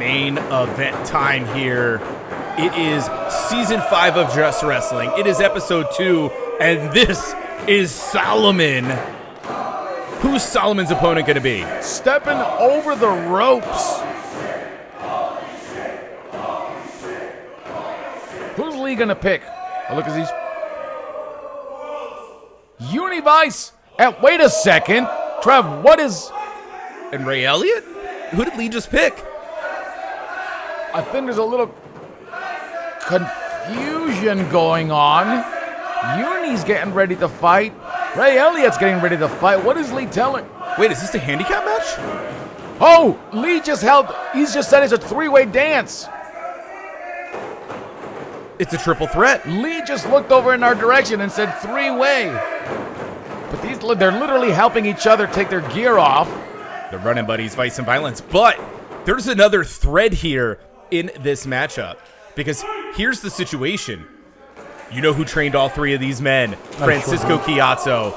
main event time here. It is season 5 of Just Wrestling. It is episode 2, and this is Solomon. Who's Solomon's opponent going to be? Stepping over the ropes. Who's Lee going to pick? Oh, look at these. Yuni Vice. And wait a second. Trev, what is... And Ray Elliott? Who did Lee just pick? I think there's a little confusion going on. Yuni's getting ready to fight. Ray Elliott's getting ready to fight. What is Lee telling? Wait, is this a handicap match? Oh, Lee just he's just said it's a three-way dance. It's a triple threat. Lee just looked over in our direction and said three-way. But they're literally helping each other take their gear off. The running buddies, Vice and Violence. But there's another thread here in this matchup. Because here's the situation. You know who trained all three of these men? Francisco Chiazzo.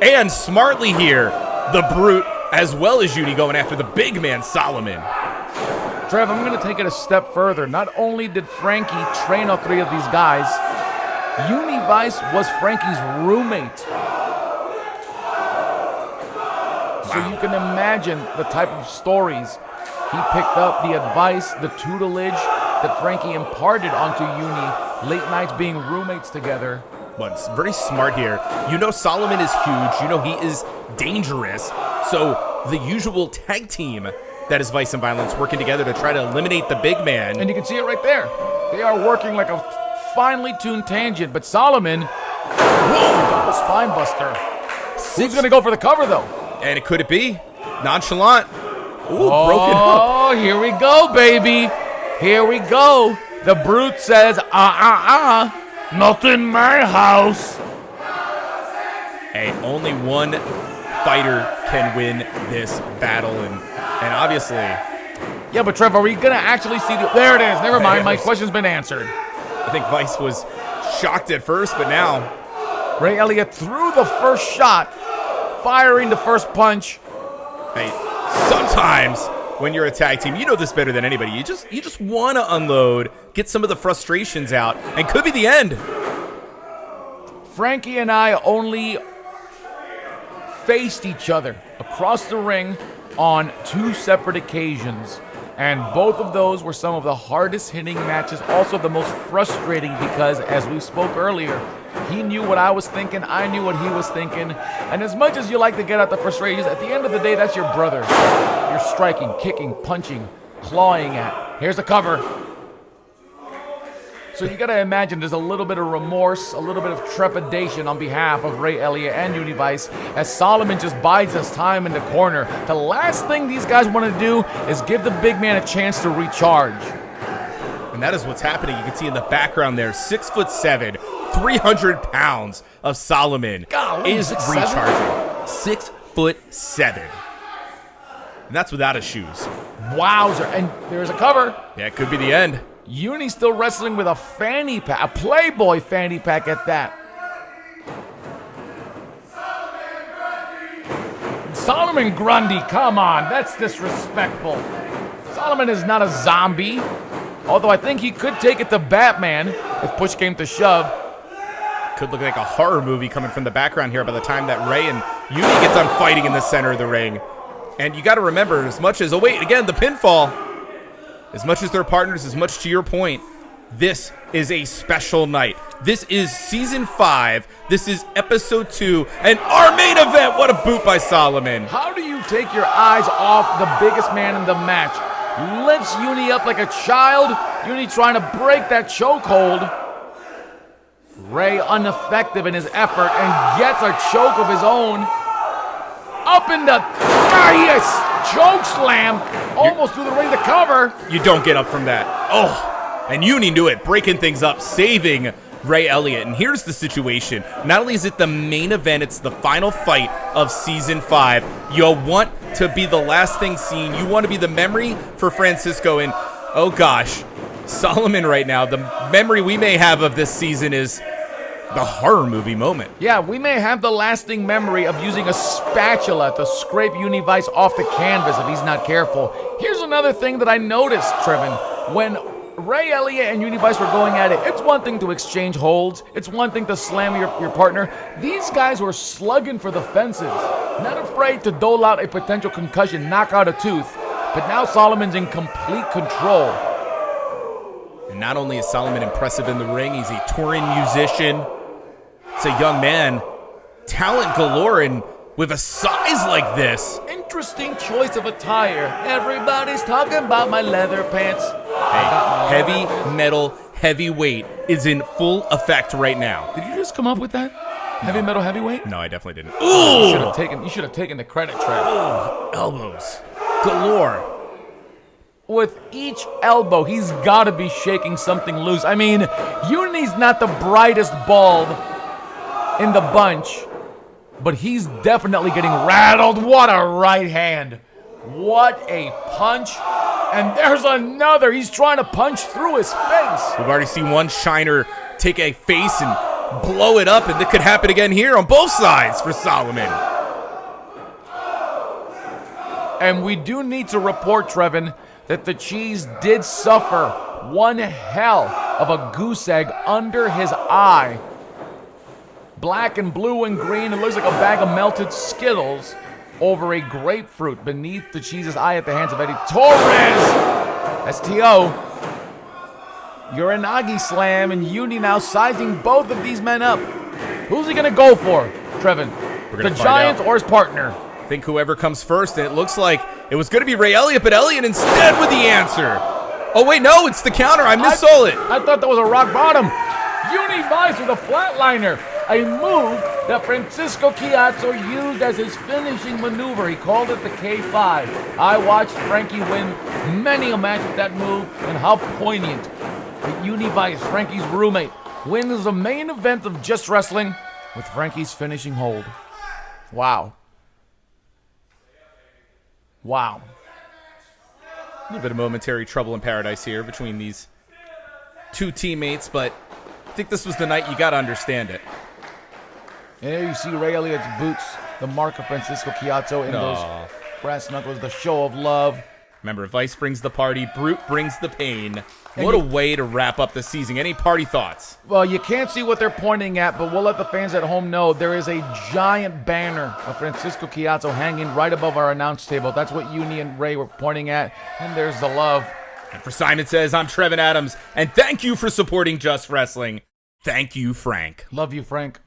And smartly here, the Brute, as well as Yuni going after the big man, Solomon. Trev, I'm going to take it a step further. Not only did Frankie train all three of these guys, Yuni Vice was Frankie's roommate. So you can imagine the type of stories he picked up, the advice, the tutelage that Frankie imparted onto Yuni, late nights being roommates together. But it's very smart here. You know Solomon is huge. You know he is dangerous. So the usual tag team that is Vice and Violence working together to try to eliminate the big man. And you can see it right there. They are working like a finely tuned tangent, but Solomon, whoa, double spine buster. Who's going to go for the cover, though? And it could it be? Nonchalant. Ooh, broken up. Oh, here we go, baby. Here we go. The Brute says, not in my house. Hey, only one fighter can win this battle, and obviously... Yeah, but Trevor, are we going to actually see the... There it is. Never mind. My question's been answered. I think Vice was shocked at first, but now... Ray Elliott threw the first shot, firing the first punch. Hey, sometimes when you're a tag team, you know this better than anybody. You just want to unload, get some of the frustrations out, and could be the end. Frankie and I only faced each other across the ring on 2 separate occasions, and both of those were some of the hardest hitting matches, also the most frustrating because, as we spoke earlier, he knew what I was thinking, I knew what he was thinking, and as much as you like to get out the frustrations, at the end of the day, that's your brother. You're striking, kicking, punching, clawing at. Here's the cover. So you gotta imagine there's a little bit of remorse, a little bit of trepidation on behalf of Ray Elliott and Yuni Vice as Solomon just bides us time in the corner. The last thing these guys want to do is give the big man a chance to recharge. And that is what's happening. You can see in the background there, 6'7", 300 pounds of Solomon is recharging. 6'7". And that's without his shoes. Wowzer. And there's a cover. Yeah, it could be the end. Yuni's still wrestling with a fanny pack, a Playboy fanny pack at that. Solomon Grundy, come on, that's disrespectful. Solomon is not a zombie, although I think he could take it to Batman if push came to shove. Could look like a horror movie coming from the background here by the time that Ray and Yuni get done fighting in the center of the ring. And you got to remember, as much as, oh wait, again, the pinfall. As much as they're partners, as much to your point, this is a special night. This is Season 5. This is Episode 2. And our main event, what a boot by Solomon. How do you take your eyes off the biggest man in the match? Lifts Yuni up like a child. Yuni trying to break that chokehold. Ray ineffective in his effort and gets a choke of his own. Up in the... yes! Choke slam, almost through the ring to cover. You don't get up from that. Oh, and Yuni knew it, breaking things up, saving Ray Elliott. And here's the situation. Not only is it the main event, it's the final fight of Season 5. You want to be the last thing seen. You want to be the memory for Francisco. And, oh gosh, Solomon right now, the memory we may have of this season is the horror movie moment. Yeah, we may have the lasting memory of using a spatula to scrape Yuni Vice off the canvas if he's not careful. Here's another thing that I noticed, Trevin. When Ray Elliott and Yuni Vice were going at it, it's one thing to exchange holds. It's one thing to slam your partner. These guys were slugging for the fences, not afraid to dole out a potential concussion, knock out a tooth. But now Solomon's in complete control. And not only is Solomon impressive in the ring, he's a touring musician. It's a young man, talent galore, and with a size like this. Interesting choice of attire. Everybody's talking about my leather pants. Hey, heavy metal heavyweight is in full effect right now. Did you just come up with that? Heavy metal heavyweight? No, I definitely didn't. You should have taken the credit, Trev. Elbows galore. With each elbow, he's got to be shaking something loose. I mean, Yuni's not the brightest bulb in the bunch, but he's definitely getting rattled. What a right hand. What a punch. And there's another. He's trying to punch through his face. We've already seen one Shiner take a face and blow it up, and it could happen again here on both sides for Solomon. And we do need to report, Trevin, that the Cheese did suffer one hell of a goose egg under his eye. Black and blue and green, it looks like a bag of melted Skittles over a grapefruit beneath the Cheese's eye at the hands of Eddie Torres. STO. Uranagi slam, and Yuni now sizing both of these men up. Who's he gonna go for, Trevin? The Giant or his partner? I think whoever comes first, and it looks like it was going to be Ray Elliott, but Elliott instead with the answer. Oh, wait, no, it's the counter. I missaw it. I thought that was a rock bottom. Yuni Vice with a flatliner, a move that Francisco Chiazzo used as his finishing maneuver. He called it the K5. I watched Frankie win many a match with that move, and how poignant. But Yuni Vice, Frankie's roommate, wins the main event of Just Wrestling with Frankie's finishing hold. Wow. Wow. A little bit of momentary trouble in paradise here between these two teammates, but I think this was the night you got to understand it. And there you see Ray Elliott's boots, the mark of Francisco Chiazzo in those brass knuckles, the show of love. Remember, Vice brings the party, Brute brings the pain. What a way to wrap up the season. Any party thoughts? Well, you can't see what they're pointing at, but we'll let the fans at home know there is a giant banner of Francisco Chiazzo hanging right above our announce table. That's what Yuni and Ray were pointing at, and there's the love. And for Simon Says, I'm Trevin Adams, and thank you for supporting Just Wrestling. Thank you, Frank. Love you, Frank.